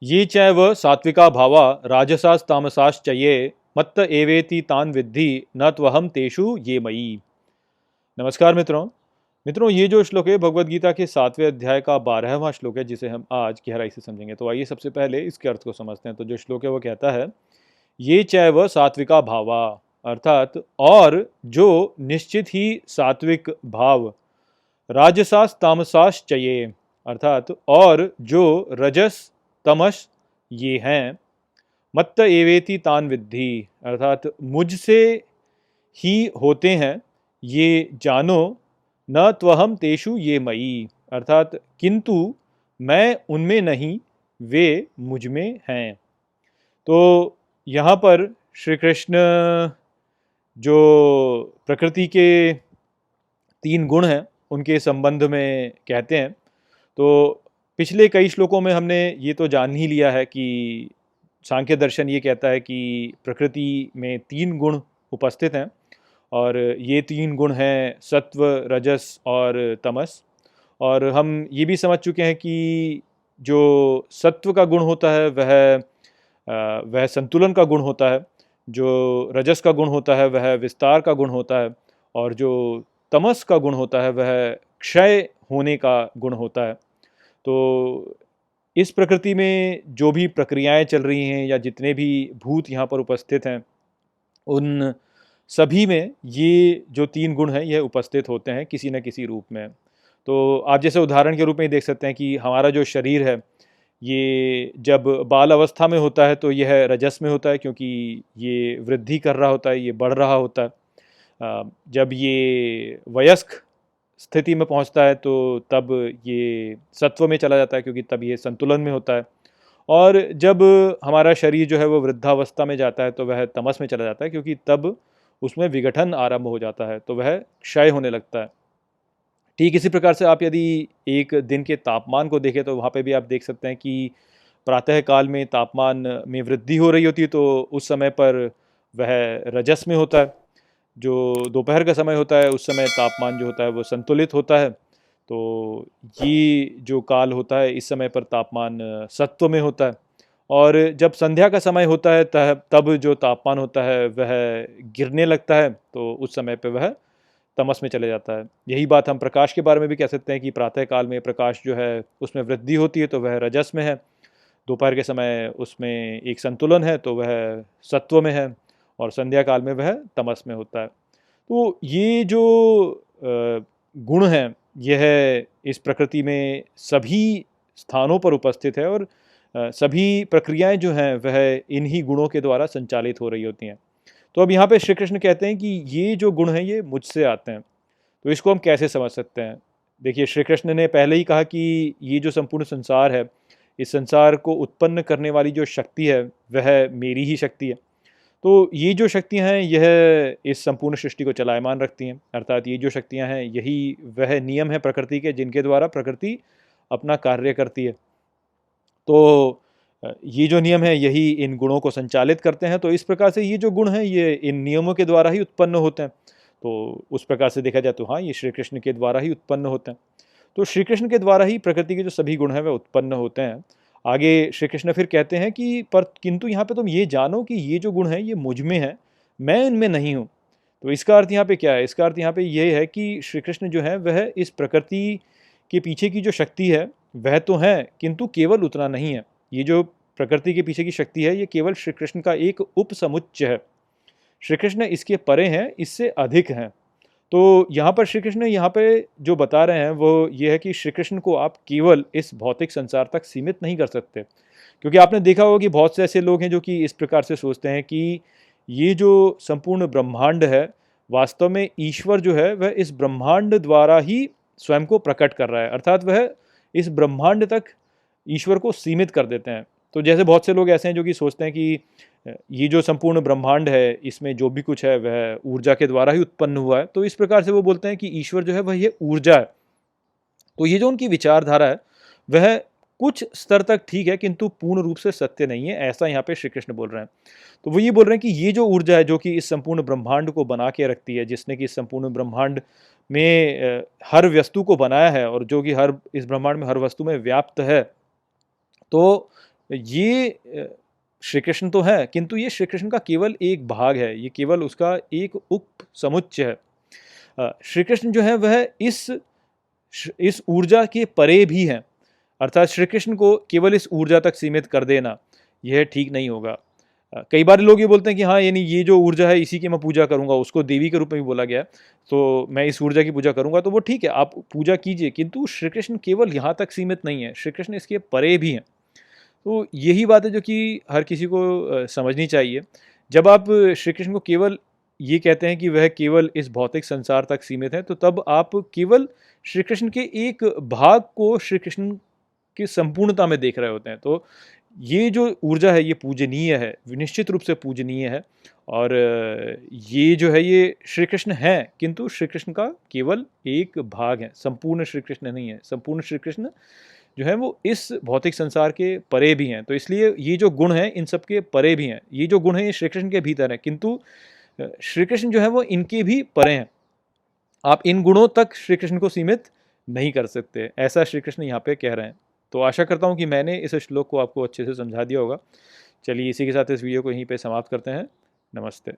ये चैव सात्विका भावा राजसास्तामसाश्च ये मत्त एवेति तान विद्धि न त्वहम तेषु ये मयि। नमस्कार मित्रों। ये जो श्लोक है भगवद गीता के 7वें अध्याय का 12वां श्लोक है, जिसे हम आज गहराई से समझेंगे। तो आइए सबसे पहले इसके अर्थ को समझते हैं। तो जो श्लोक है वो कहता है, ये चैव सात्विका भावा, अर्थात और जो निश्चित ही सात्विक भाव, राजसास तामसास चये, अर्थात और जो रजस तमस ये हैं, मत्त एवेति तान विद्धि, अर्थात मुझसे ही होते हैं ये जानो, न त्वहम तेषु ये मयि, अर्थात किंतु मैं उनमें नहीं, वे मुझ में हैं। तो यहाँ पर श्री कृष्ण जो प्रकृति के 3 गुण हैं उनके संबंध में कहते हैं। तो पिछले कई श्लोकों में हमने ये तो जान ही लिया है कि सांख्य दर्शन ये कहता है कि प्रकृति में 3 गुण उपस्थित हैं, और ये 3 गुण हैं सत्व, रजस और तमस। और हम ये भी समझ चुके हैं कि जो सत्व का गुण होता है वह संतुलन का गुण होता है, जो रजस का गुण होता है वह विस्तार का गुण होता है, और जो तमस का गुण होता है वह क्षय होने का गुण होता है। तो इस प्रकृति में जो भी प्रक्रियाएं चल रही हैं या जितने भी भूत यहाँ पर उपस्थित हैं, उन सभी में ये जो 3 गुण हैं यह उपस्थित होते हैं किसी न किसी रूप में। तो आप जैसे उदाहरण के रूप में देख सकते हैं कि हमारा जो शरीर है ये जब बाल अवस्था में होता है तो यह रजस में होता है, क्योंकि ये वृद्धि कर रहा होता है, ये बढ़ रहा होता है। जब ये वयस्क स्थिति में पहुंचता है तो तब ये सत्व में चला जाता है, क्योंकि तब ये संतुलन में होता है। और जब हमारा शरीर जो है वो वृद्धावस्था में जाता है तो वह तमस में चला जाता है, क्योंकि तब उसमें विघटन आरंभ हो जाता है, तो वह क्षय होने लगता है। ठीक इसी प्रकार से आप यदि एक दिन के तापमान को देखें तो वहाँ पे भी आप देख सकते हैं कि प्रातः काल में तापमान में वृद्धि हो रही होती है, तो उस समय पर वह रजस में होता है। जो दोपहर का समय होता है उस समय तापमान जो होता है वो संतुलित होता है। तो ये जो काल होता है इस समय पर तापमान सत्व में होता है। और जब संध्या का समय होता है तब जो तापमान होता है वह गिरने लगता है, तो उस समय पे वह तमस में चले जाता है। यही बात हम प्रकाश के बारे में भी कह सकते हैं कि प्रातः काल में प्रकाश जो है उसमें वृद्धि होती है तो वह रजस में है, दोपहर के समय उसमें एक संतुलन है तो वह सत्व में है, और संध्या काल में वह तमस में होता है। तो ये जो गुण हैं यह इस प्रकृति में सभी स्थानों पर उपस्थित है, और सभी प्रक्रियाएं जो हैं वह इन्हीं गुणों के द्वारा संचालित हो रही होती हैं। तो अब यहाँ पे श्री कृष्ण कहते हैं कि ये जो गुण हैं ये मुझसे आते हैं। तो इसको हम कैसे समझ सकते हैं? देखिए, श्री कृष्ण ने पहले ही कहा कि ये जो संपूर्ण संसार है, इस संसार को उत्पन्न करने वाली जो शक्ति है वह मेरी ही शक्ति है। तो ये जो शक्तियाँ हैं यह इस संपूर्ण सृष्टि को चलायमान रखती हैं, अर्थात ये जो शक्तियाँ हैं यही वह नियम है प्रकृति के जिनके द्वारा प्रकृति अपना कार्य करती है। तो ये जो नियम है यही इन गुणों को संचालित करते हैं। तो इस प्रकार से ये जो गुण हैं ये इन नियमों के द्वारा ही उत्पन्न होते हैं। तो उस प्रकार से देखा जाए तो हाँ, ये श्री कृष्ण के द्वारा ही उत्पन्न होते हैं। तो श्री कृष्ण के द्वारा ही प्रकृति के जो सभी गुण हैं वह उत्पन्न होते हैं। आगे श्री कृष्ण फिर कहते हैं कि पर किंतु यहाँ पे तुम ये जानो कि ये जो गुण हैं ये मुझ में है, मैं इनमें नहीं हूँ। तो इसका अर्थ यहाँ पे क्या है? इसका अर्थ यहाँ पे ये है कि श्री कृष्ण जो है वह इस प्रकृति के पीछे की जो शक्ति है वह तो है, किंतु केवल उतना नहीं है। ये जो प्रकृति के पीछे की शक्ति है ये केवल श्री कृष्ण का एक उपसमुच्चय है। श्री कृष्ण इसके परे हैं, इससे अधिक हैं। तो यहाँ पर श्री कृष्ण यहाँ पे जो बता रहे हैं वो ये है कि श्री कृष्ण को आप केवल इस भौतिक संसार तक सीमित नहीं कर सकते, क्योंकि आपने देखा होगा कि बहुत से ऐसे लोग हैं जो कि इस प्रकार से सोचते हैं कि ये जो संपूर्ण ब्रह्मांड है वास्तव में ईश्वर जो है वह इस ब्रह्मांड द्वारा ही स्वयं को प्रकट कर रहा है, अर्थात वह इस ब्रह्मांड तक ईश्वर को सीमित कर देते हैं। तो जैसे बहुत से लोग ऐसे हैं जो कि सोचते हैं कि ये जो संपूर्ण ब्रह्मांड है इसमें जो भी कुछ है वह ऊर्जा के द्वारा ही उत्पन्न हुआ है, तो इस प्रकार से वो बोलते हैं कि ईश्वर जो है वह ये ऊर्जा है। तो ये जो उनकी विचारधारा है वह कुछ स्तर तक ठीक है, किंतु पूर्ण रूप से सत्य नहीं है, ऐसा यहाँ पे श्री कृष्ण बोल रहे हैं। तो वो ये बोल रहे हैं कि ये जो ऊर्जा है जो कि इस संपूर्ण ब्रह्मांड को बना के रखती है, जिसने कि इस संपूर्ण ब्रह्मांड में हर वस्तु को बनाया है और जो कि हर इस ब्रह्मांड में हर वस्तु में व्याप्त है, तो ये श्री कृष्ण तो है, किंतु ये श्री कृष्ण का केवल एक भाग है, ये केवल उसका एक उप समुच्चय है। श्री कृष्ण जो है वह इस ऊर्जा के परे भी हैं। अर्थात श्री कृष्ण को केवल इस ऊर्जा तक सीमित कर देना यह ठीक नहीं होगा। कई बार लोग ये बोलते हैं कि हाँ, यानी ये जो ऊर्जा है इसी की मैं पूजा करूँगा, उसको देवी के रूप में भी बोला गया है, तो मैं इस ऊर्जा की पूजा करूँगा, तो वो ठीक है, आप पूजा कीजिए, किंतु श्री कृष्ण केवल यहाँ तक सीमित नहीं है, श्री कृष्ण इसके परे भी हैं। तो यही बात है जो कि हर किसी को समझनी चाहिए। जब आप श्री कृष्ण को केवल ये कहते हैं कि वह केवल इस भौतिक संसार तक सीमित है, तो तब आप केवल श्री कृष्ण के एक भाग को श्री कृष्ण की संपूर्णता में देख रहे होते हैं। तो ये जो ऊर्जा है ये पूजनीय है, निश्चित रूप से पूजनीय है। और ये जो है ये श्री कृष्ण हैं, किंतु श्री कृष्ण का केवल एक भाग है, संपूर्ण श्री कृष्ण नहीं है। संपूर्ण श्री कृष्ण जो है वो इस भौतिक संसार के परे भी हैं। तो इसलिए ये जो गुण हैं इन सब के परे भी हैं। ये जो गुण हैं ये श्री कृष्ण के भीतर हैं, किंतु श्री कृष्ण जो है वो इनके भी परे हैं। आप इन गुणों तक श्री कृष्ण को सीमित नहीं कर सकते, ऐसा श्री कृष्ण यहाँ पे कह रहे हैं। तो आशा करता हूँ कि मैंने इस श्लोक को आपको अच्छे से समझा दिया होगा। चलिए इसी के साथ इस वीडियो को यहीं पे समाप्त करते हैं। नमस्ते।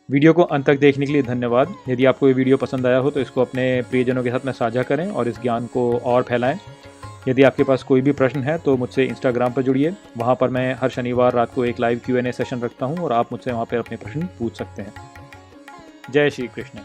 वीडियो को अंत तक देखने के लिए धन्यवाद। यदि आपको ये वीडियो पसंद आया हो तो इसको अपने प्रियजनों के साथ में साझा करें और इस ज्ञान को और फैलाएं। यदि आपके पास कोई भी प्रश्न है तो मुझसे इंस्टाग्राम पर जुड़िए। वहाँ पर मैं हर शनिवार रात को एक लाइव Q&A सेशन रखता हूँ और आप मुझसे वहाँ पर अपने प्रश्न पूछ सकते हैं। जय श्री कृष्ण।